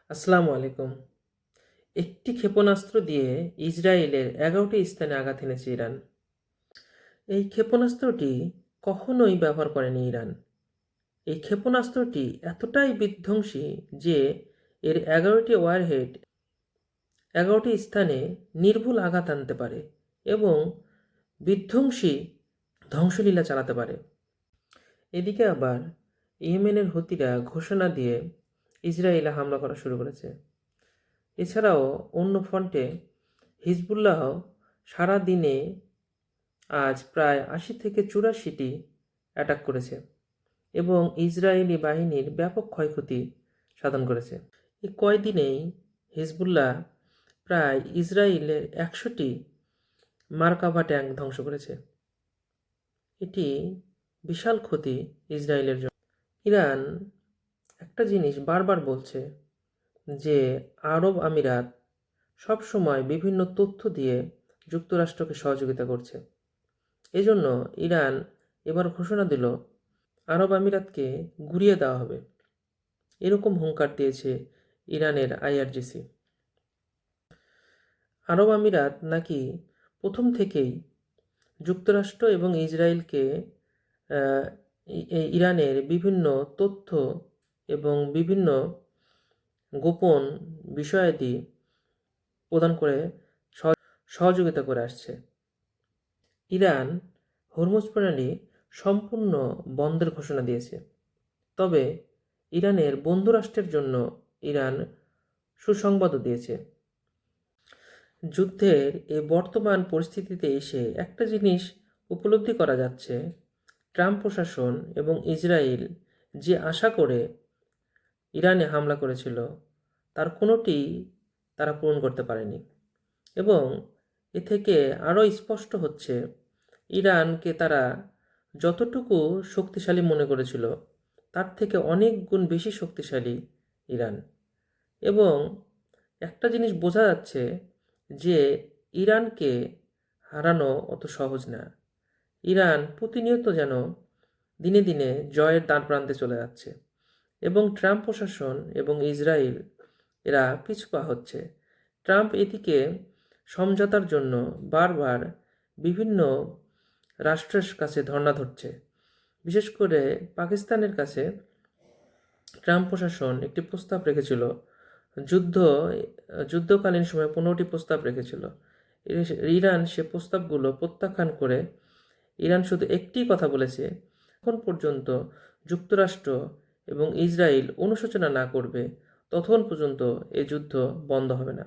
আসসালামু আলাইকুম। একটি ক্ষেপণাস্ত্র দিয়ে ইসরায়েলের ১১টি স্থানে আঘাত হেনেছে ইরান। এই ক্ষেপণাস্ত্রটি কখনোই ব্যবহার করেনি ইরান। এই ক্ষেপণাস্ত্রটি এতটাই বিধ্বংসী যে এর ১১টি ওয়ারহেড ১১টি স্থানে নির্ভুল আঘাত আনতে পারে এবং বিধ্বংসী ধ্বংসলীলা চালাতে পারে। এদিকে আবার ইয়েমেনের হুতিরা ঘোষণা দিয়ে ইসরায়েলে হামলা করা শুরু করেছে। এছাড়াও অন্য ফ্রন্টে হিজবুল্লাহ সারা দিনে আজ প্রায় ৮০ থেকে ৮৪টি অ্যাটাক করেছে এবং ইসরায়েলি বাহিনীর ব্যাপক ক্ষয়ক্ষতি সাধন করেছে। এই কয়দিনেই হিজবুল্লাহ প্রায় ইসরায়েলের ১০০টি মার্কাভা ট্যাঙ্ক ধ্বংস করেছে। এটি বিশাল ক্ষতি ইসরায়েলের জন্য। ইরান একটা জিনিস বারবার বলছে যে আরব আমিরাত সবসময় বিভিন্ন তথ্য দিয়ে যুক্তরাষ্ট্রকে সহযোগিতা করছে। এজন্য ইরান এবার ঘোষণা দিল আরব আমিরাতকে গুঁড়িয়ে দেওয়া হবে। এরকম হুঙ্কার দিয়েছে ইরানের আইআরজিসি। আরব আমিরাত নাকি প্রথম থেকেই যুক্তরাষ্ট্র এবং ইসরায়েলকে ইরানের বিভিন্ন তথ্য এবং বিভিন্ন গোপন বিষয়াদি প্রদান করে সহযোগিতা করে আসছে। ইরান হরমুজ প্রণালী সম্পূর্ণ বন্ধের ঘোষণা দিয়েছে। তবে ইরানের বন্ধু রাষ্ট্রের জন্য ইরান সুসংবাদও দিয়েছে। যুদ্ধের এই বর্তমান পরিস্থিতিতে এসে একটা জিনিস উপলব্ধি করা যাচ্ছে, ট্রাম্প প্রশাসন এবং ইসরায়েল যে আশা করে ইরানে হামলা করেছিল তার কোনোটি তারা পূরণ করতে পারেনি এবং এ থেকে আরও স্পষ্ট হচ্ছে ইরানকে তারা যতটুকু শক্তিশালী মনে করেছিল তার থেকে অনেক গুণ বেশি শক্তিশালী ইরান। এবং একটা জিনিস বোঝা যাচ্ছে যে ইরানকে হারানো অত সহজ না। ইরান প্রতিনিয়ত যেন দিনে দিনে জয়ের দ্বারপ্রান্তে চলে যাচ্ছে এবং ট্রাম্প প্রশাসন এবং ইসরায়েল এরা পিছপা হচ্ছে। ট্রাম্প এদিকে সমঝোতার জন্য বারবার বিভিন্ন রাষ্ট্রের কাছে ধর্ণা ধরছে। বিশেষ করে পাকিস্তানের কাছে ট্রাম্প প্রশাসন একটি প্রস্তাব রেখেছিল, যুদ্ধকালীন সময় 15টি প্রস্তাব রেখেছিল। ইরান সে প্রস্তাবগুলো প্রত্যাখ্যান করে ইরান শুধু একটি কথা বলেছে, এখন পর্যন্ত যুক্তরাষ্ট্র এবং ইসরায়েল অনুশোচনা না করবে ততক্ষণ পর্যন্ত এই যুদ্ধ বন্ধ হবে না।